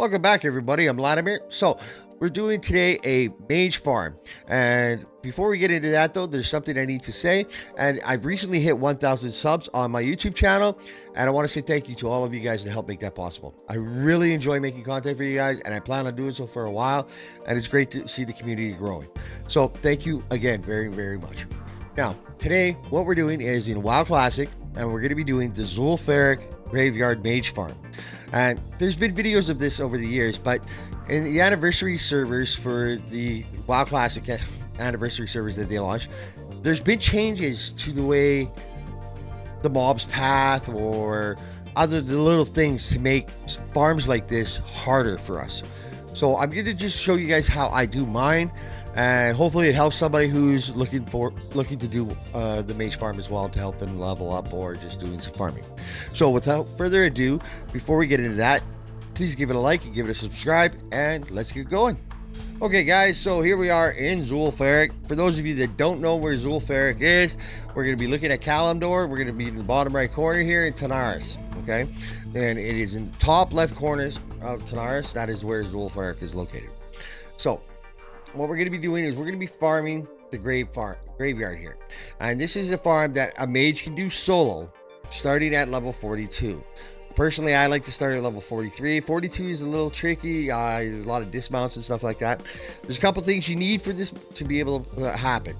Welcome back, everybody. I'm Vladimir. So, we're doing today a mage farm. And before we get into that, though, there's something I need to say. And I've recently hit 1,000 subs on my YouTube channel. And I want to say thank you to all of you guys that helped make that possible. I really enjoy making content for you guys, and I plan on doing so for a while. And it's great to see the community growing. So, thank you again very, very much. Now, today, what we're doing is in WoW Classic, and we're going to be doing the Zul'Farrak Graveyard Mage Farm. And there's been videos of this over the years, but in the anniversary servers for the WoW Classic anniversary servers that they launched, there's been changes to the way the mobs path or other little things to make farms like this harder for us. So I'm going to just show you guys how I do mine, and hopefully it helps somebody who's looking to do the mage farm as well, to help them level up or just doing some farming. So without further ado, before we get into that, please give it a like and give it a subscribe, and let's get going. Okay guys, so here we are in Zul'Farrak. For those of you that don't know where Zul'Farrak is, we're going to be looking at Kalimdor. We're going to be in the bottom right corner here in Tanaris, okay? And it is in the top left corners of Tanaris. That is where Zul'Farrak is located. So what we're going to be doing is we're going to be farming the graveyard here. And this is a farm that a mage can do solo, starting at level 42. Personally, I like to start at level 43. 42 is a little tricky. A lot of dismounts and stuff like that. There's a couple things you need for this to be able to happen.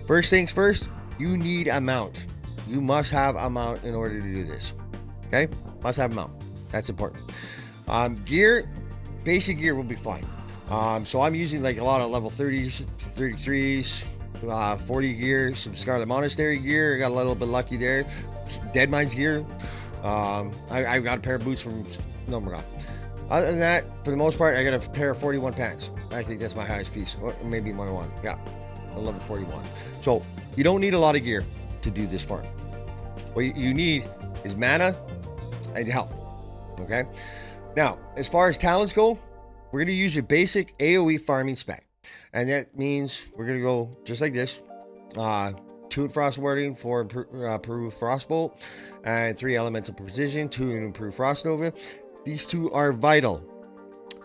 First things first, you need a mount. You must have a mount in order to do this. Okay? Must have a mount. That's important. Gear, basic gear will be fine. So I'm using like a lot of level 30s, 33s, 40 gear, some Scarlet Monastery gear. I got a little bit lucky there. Dead Mines gear. I got a pair of boots from Nomura. Other than that, for the most part, I got a pair of 41 pants. I think that's my highest piece, or maybe my one. Yeah, a level 41. So you don't need a lot of gear to do this farm. What you need is mana and health. Okay. Now, as far as talents go, we're going to use your basic AOE farming spec. And that means we're going to go just like this. 2 in Frost Warding, 4 improved Frostbolt, and 3 Elemental Precision, 2 in improved Frost Nova. These 2 are vital.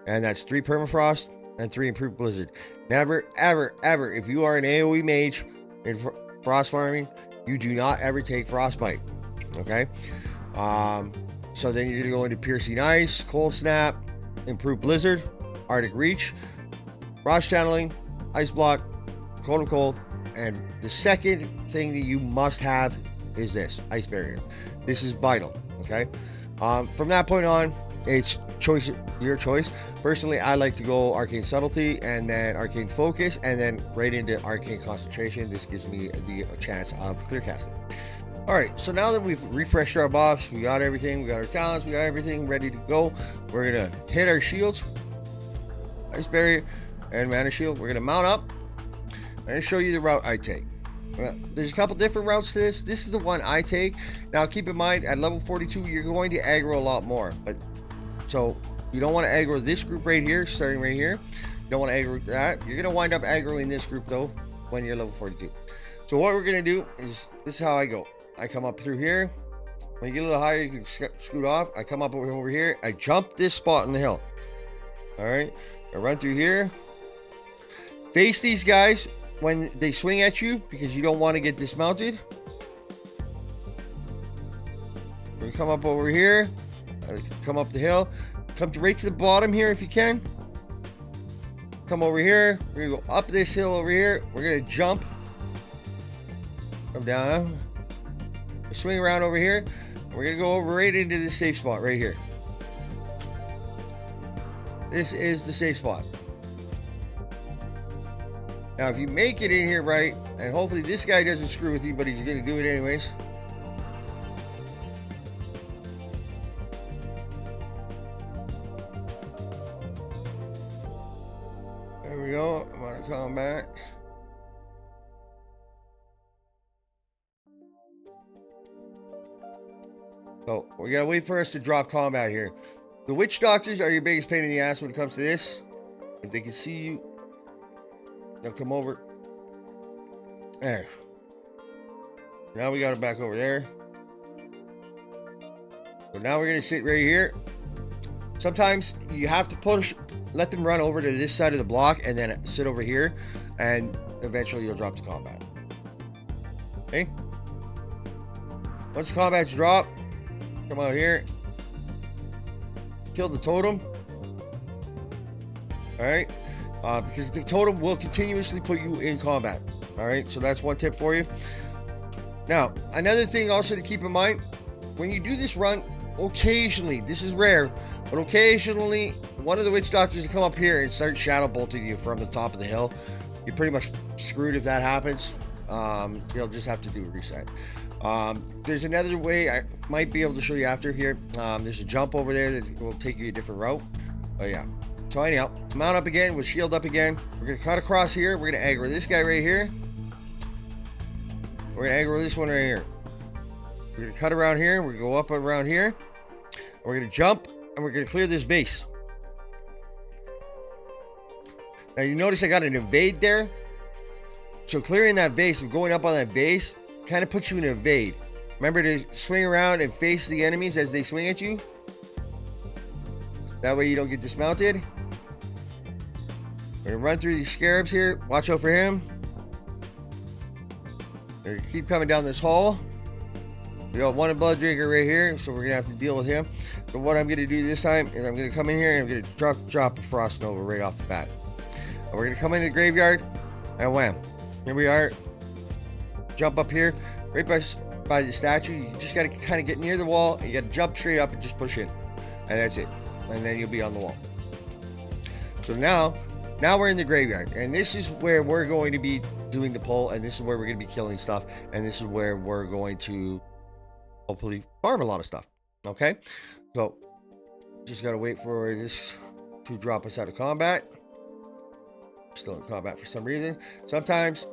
And that's 3 Permafrost and 3 improved Blizzard. Never, ever, ever, if you are an AOE mage in Frost farming, you do not ever take Frostbite. Okay? So then you're going to go into Piercing Ice, Cold Snap, improved Blizzard, Arctic Reach, Frost Channeling, Ice Block, Cold and Cold, and the second thing that you must have is this, Ice Barrier. This is vital, okay? From that point on, it's your choice. Personally, I like to go Arcane Subtlety and then Arcane Focus and then right into Arcane Concentration. This gives me the chance of clear casting. All right, so now that we've refreshed our buffs, we got everything, we got our talents, we got everything ready to go. We're gonna hit our shields, Ice Barrier and Mana Shield. We're gonna mount up. I'm gonna show you the route I take. There's a couple different routes to this. This is the one I take. Now keep in mind, at level 42, you're going to aggro a lot more. But so you don't want to aggro this group right here, starting right here. You don't want to aggro that. You're gonna wind up aggroing this group though when you're level 42. So what we're gonna do is, this is how I go. I come up through here. When you get a little higher, you can scoot off. I come up over here. I jump this spot on the hill. All right. I run through here. Face these guys when they swing at you because you don't want to get dismounted. We come up over here. Come up the hill. Come right to the bottom here if you can. Come over here. We're going to go up this hill over here. We're going to jump. Come down. Swing around over here. We're going to go over right into this safe spot right here. This is the safe spot. Now, if you make it in here right, and hopefully this guy doesn't screw with you, but he's going to do it anyways. There we go. I'm going to come back. So we gotta wait for us to drop combat here. The witch doctors are your biggest pain in the ass when it comes to this. If they can see you, they'll come over. There. Now we got it back over there. So now we're gonna sit right here. sometimes you have to push, let them run over to this side of the block and then sit over here, and eventually you'll drop to combat. Okay? Once the combat's dropped, come out here, kill the totem. Alright? Because the totem will continuously put you in combat. Alright? So that's one tip for you. Now, another thing also to keep in mind, when you do this run, occasionally, this is rare, but occasionally, one of the witch doctors will come up here and start shadow bolting you from the top of the hill. You're pretty much screwed if that happens. You'll just have to do a reset. There's another way I might be able to show you after here. There's a jump over there that will take you a different route. But yeah. So anyhow, mount up again with shield up again. We're going to cut across here. We're going to aggro this guy right here. We're going to aggro this one right here. We're going to cut around here. We're going to go up around here. We're going to jump, and we're going to clear this base. Now, you notice I got an evade there. So clearing that base, going up on that base, kind of puts you in an evade. Remember to swing around and face the enemies as they swing at you. That way you don't get dismounted. We're going to run through these scarabs here. Watch out for him. We're going to keep coming down this hall. We got one blood drinker right here, so we're going to have to deal with him. But what I'm going to do this time is I'm going to come in here and I'm going to drop a Frost Nova right off the bat. And we're going to come into the graveyard and wham. Here we are. Jump up here, right by the statue. You just got to kind of get near the wall, and you got to jump straight up and just push in. And that's it. And then you'll be on the wall. So now we're in the graveyard, and this is where we're going to be doing the pull, and this is where we're going to be killing stuff, and this is where we're going to hopefully farm a lot of stuff. Okay? So just got to wait for this to drop us out of combat. Still in combat for some reason. Sometimes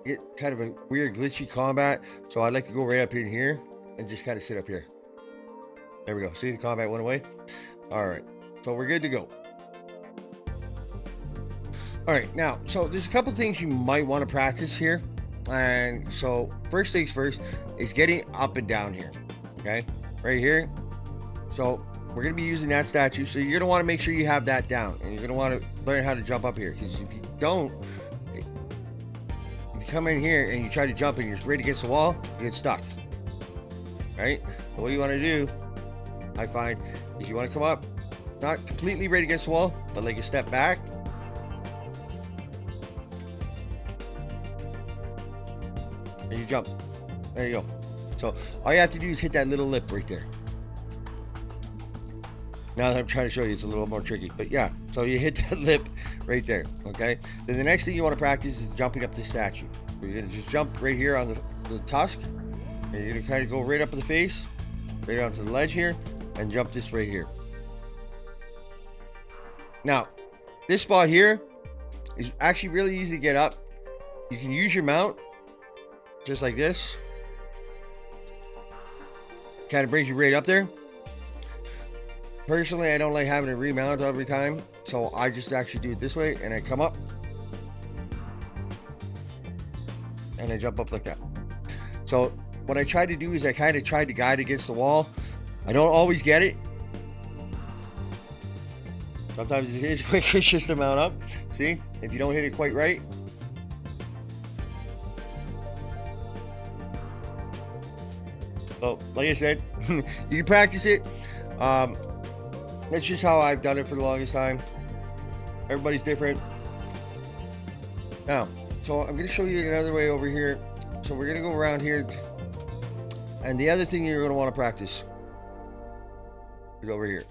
get kind of a weird glitchy combat, so I'd like to go right up in here and just kind of sit up here. There we go. See, the combat went away. All right, so we're good to go. All right, now, so there's a couple things you might want to practice here. And so first things first is getting up and down here. Okay, right here. So we're going to be using that statue, so you're going to want to make sure you have that down, and you're going to want to learn how to jump up here, because if you don't, if you come in here and you try to jump and you're right against the wall, you get stuck. Right? So what you want to do, I find, is you want to come up, not completely right against the wall, but like a step back. And you jump. There you go. So all you have to do is hit that little lip right there. Now that I'm trying to show you, it's a little more tricky, but yeah. So you hit that lip right there, okay? Then the next thing you want to practice is jumping up the statue. So you're gonna just jump right here on the tusk, and you're gonna kind of go right up the face, right onto the ledge here, and jump this right here. Now, this spot here is actually really easy to get up. You can use your mount, just like this. Kind of brings you right up there. Personally, I don't like having to remount every time, so I just actually do it this way, and I come up and I jump up like that. So what I try to do is I kind of try to guide against the wall. I don't always get it. Sometimes it is quicker just to mount up. See, if you don't hit it quite right. So like I said, you can practice it. That's just how I've done it for the longest time. Everybody's different. Now, so I'm going to show you another way over here. So we're going to go around here. And the other thing you're going to want to practice is over here.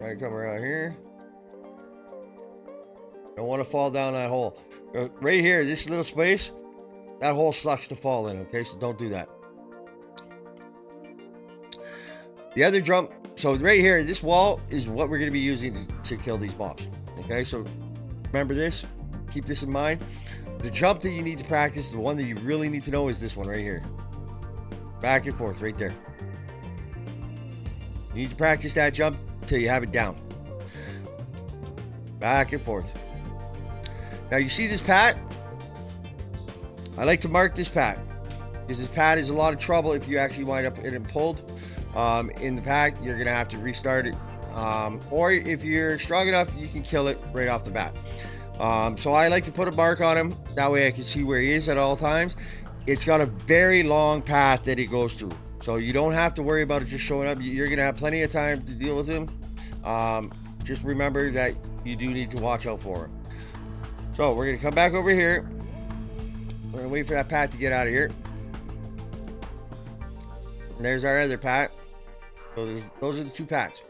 Right, come around here. Don't want to fall down that hole. Right here, this little space, that hole sucks to fall in, okay? So don't do that. The other jump, so right here, this wall is what we're going to be using to kill these mobs, okay? So remember this, keep this in mind. The jump that you need to practice, the one that you really need to know, is this one right here. Back and forth, right there. You need to practice that jump till you have it down. Back and forth. Now you see this pat? I like to mark this path because this path is a lot of trouble if you actually wind up getting pulled in the pack. You're gonna have to restart it, or if you're strong enough, you can kill it right off the bat. So I like to put a mark on him. That way I can see where he is at all times. It's got a very long path that it goes through. So you don't have to worry about it just showing up. You're going to have plenty of time to deal with him. Just remember that you do need to watch out for him. So we're going to come back over here. We're going to wait for that path to get out of here. And there's our other path. So those are the two paths.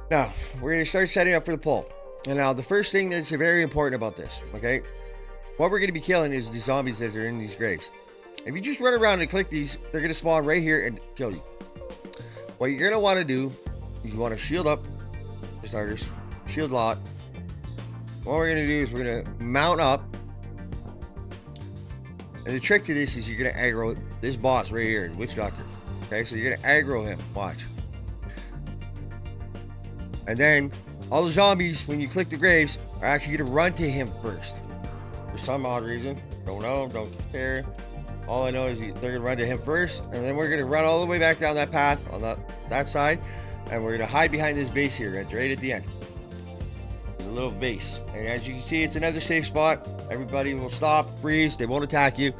Now, we're going to start setting up for the pull. And now, the first thing that's very important about this, okay? What we're going to be killing is the zombies that are in these graves. If you just run around and click these, they're going to spawn right here and kill you. What you're going to want to do is you want to shield up, for starters, shield lot. What we're going to do is we're going to mount up. And the trick to this is you're going to aggro this boss right here, the Witch Doctor. Okay, so you're going to aggro him. Watch. And then all the zombies, when you click the graves, are actually going to run to him first. For some odd reason. Don't know, don't care. All I know is they're going to run to him first, and then we're going to run all the way back down that path on that side, and we're going to hide behind this vase here, right at the end. There's a little vase. And as you can see, it's another safe spot. Everybody will stop, freeze, they won't attack you.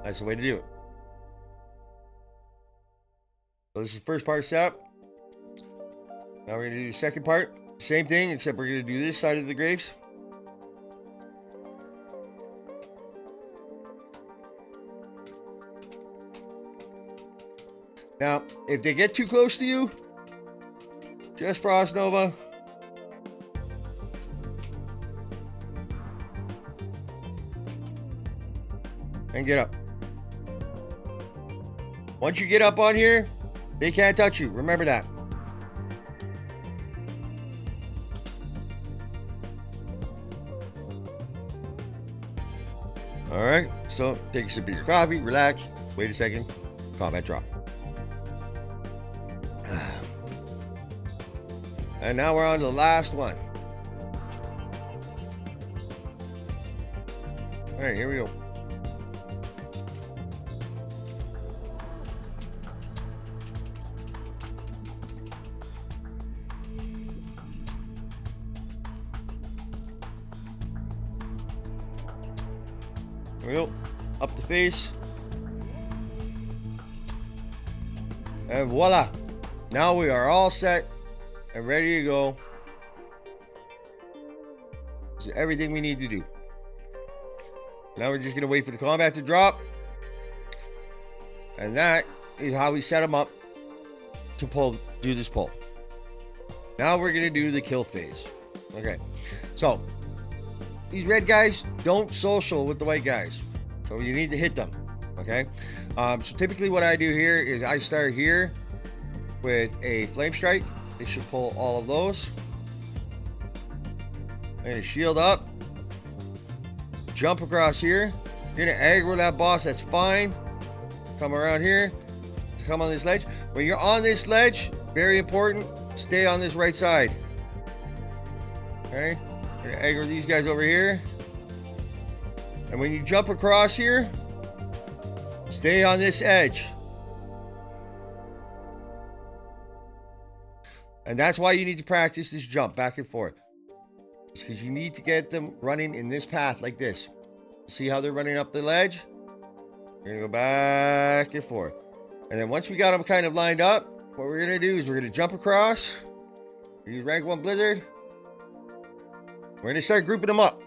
That's the way to do it. So this is the first part of setup. Now we're going to do the second part. Same thing, except we're going to do this side of the graves. Now, if they get too close to you, just Frost Nova. And get up. Once you get up on here, they can't touch you. Remember that. Alright, so take a sip of your coffee, relax, wait a second, combat drop. And now we're on to the last one. Alright, here we go. There we go. Up the face. And voila. Now we are all set and ready to go. This is everything we need to do. Now we're just going to wait for the combat to drop. And that is how we set them up to do this pull. Now we're going to do the kill phase. Okay. So these red guys don't social with the white guys. So you need to hit them. Okay. So typically what I do here is I start here with a flame strike. It should pull all of those. And a shield up. Jump across here. You're gonna aggro that boss, that's fine. Come around here. Come on this ledge. When you're on this ledge, very important, stay on this right side. Okay? You're gonna aggro these guys over here. And when you jump across here, stay on this edge. And that's why you need to practice this jump back and forth. It's because you need to get them running in this path like this. See how they're running up the ledge? You're gonna go back and forth. And then once we got them kind of lined up, what we're gonna do is we're gonna jump across. Use rank 1 blizzard. We're gonna start grouping them up.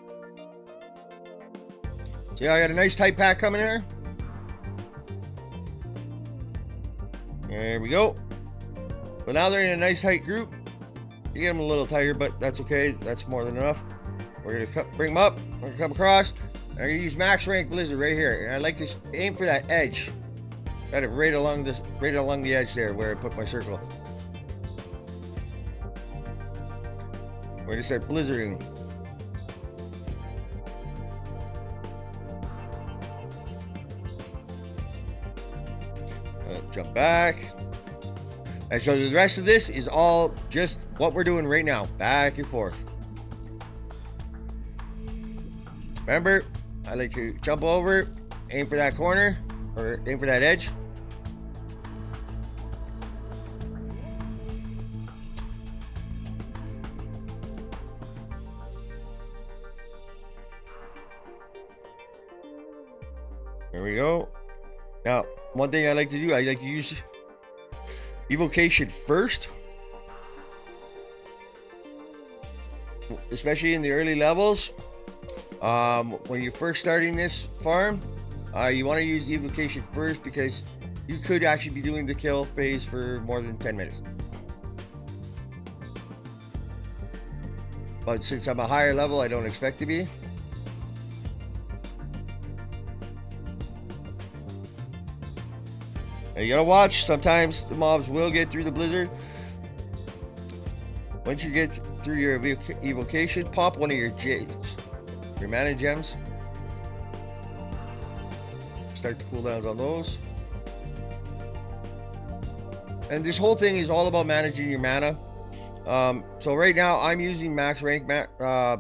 See how I got a nice tight pack coming in there? There we go. So now they're in a nice tight group. You get them a little tighter, but that's okay. That's more than enough. We're gonna bring them up. We're gonna come across. I'm gonna use max rank blizzard right here. And I like to aim for that edge. Got it right along the edge there where I put my circle. We're gonna start blizzarding. Jump back. And so the rest of this is all just what we're doing right now. Back and forth. Remember, I like to jump over, aim for that corner, or aim for that edge. There we go. Now, one thing I like to do, I like to use evocation first, especially in the early levels. When you're first starting this farm, you want to use evocation first because you could actually be doing the kill phase for more than 10 minutes. But since I'm a higher level, I don't expect to be. Now you gotta watch, sometimes the mobs will get through the blizzard. Once you get through your evocation, pop one of your J's, your mana gems. Start the cooldowns on those. And this whole thing is all about managing your mana. So right now I'm using max rank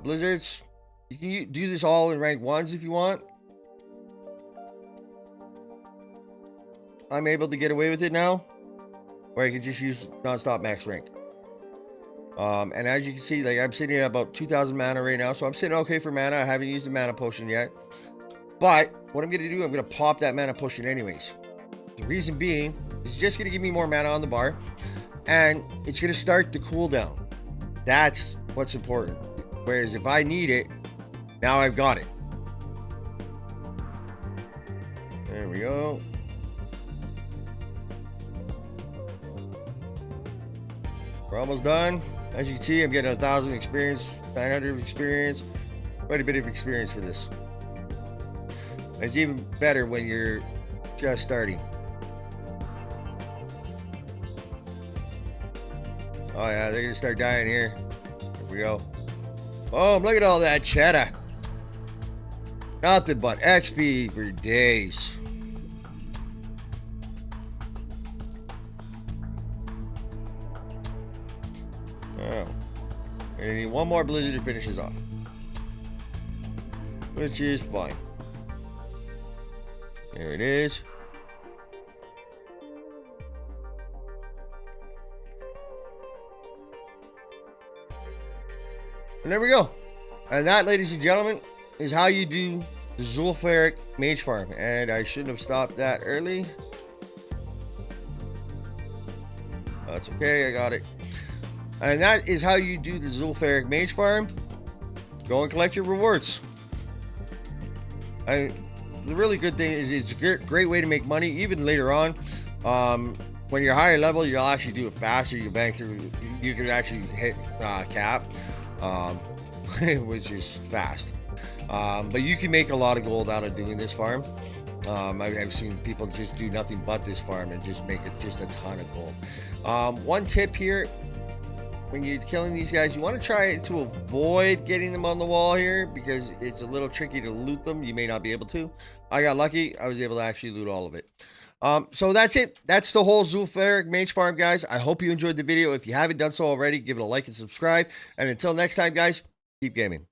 blizzards. You can do this all in rank 1s if you want. I'm able to get away with it now, or I can just use non-stop max rank. And as you can see, like I'm sitting at about 2,000 mana right now, so I'm sitting okay for mana. I haven't used the mana potion yet, but what I'm gonna do, I'm gonna pop that mana potion anyways. The reason being is just gonna give me more mana on the bar, and it's gonna start the cooldown. That's what's important. Whereas if I need it, now I've got it. There we go. We're almost done. As you can see, I'm getting 1,000 experience, 900 experience, quite a bit of experience for this. And it's even better when you're just starting. Oh yeah, they're gonna start dying here. Here we go. Oh, look at all that cheddar. Nothing but XP for days. Oh, and I need one more blizzard to finish this off, which is fine. There it is. And there we go. And that, ladies and gentlemen, is how you do the Zul'Farrak Mage Farm. And I shouldn't have stopped that early. That's okay, I got it. And that is how you do the Zul'Farrak Mage Farm. Go and collect your rewards. And the really good thing is it's a great way to make money, even later on. When you're higher level, you'll actually do it faster. You bang through, you can actually hit cap, which is fast. But you can make a lot of gold out of doing this farm. I've seen people just do nothing but this farm and just make it just a ton of gold. One tip here, when you're killing these guys, you want to try to avoid getting them on the wall here because it's a little tricky to loot them. You may not be able to. I got lucky. I was able to actually loot all of it. So that's it. That's the whole Zul'Farrak Mage Farm, guys. I hope you enjoyed the video. If you haven't done so already, give it a like and subscribe. And until next time, guys, keep gaming.